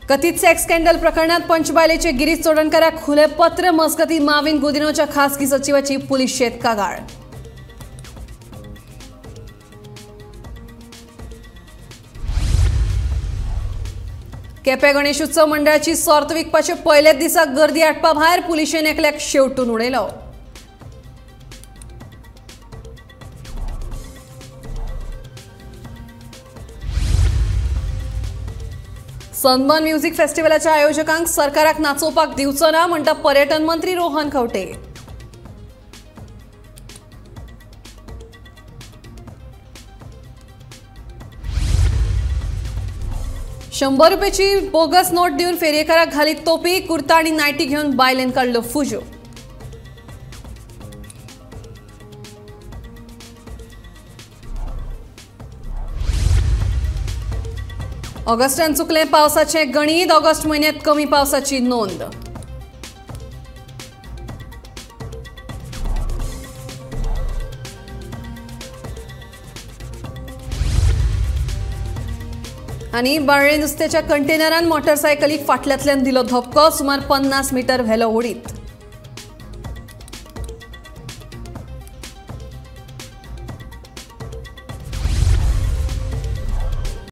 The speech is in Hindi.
कथित सेक्स स्कॅन्डल प्रकरणात पंचबायलेचे गिरीश चोडणकराक खुले पत्र मजगती माविन गुदिन्होच्या खासगी सचिवाची पुलीस शेत कागाळ। केपें गणेश उत्सव मंडळाची सर्त विकपाचे पयलेच दिसाक गर्दी हाडपा भायर पुलिशेन एकल्याक शेवटून उडयलो। सनबर्न म्युझिक फेस्टिवलाच्या आयोजकांक सरकाराक नाचोवपाक दिवचो ना म्हणटा पर्यटन मंत्री रोहन खंवटे। ₹100ची बोगस नोट दिवन फेरयेकाराक घालीत तोपी, कुर्ता आणि नायटी घेवन बायलेन काडलो फुजो। ऑगस्टान चुकलें पावसाचें गणित, ऑगस्ट म्हयन्यांत कमी पावसाची नोंद। आनी बाळ्ळे नुस्त्याच्या कंटेनरान मोटारसायकलीक फाटल्यांतल्यान दिलो धपको, सुमार 50 मीटर व्हेलो उडीत।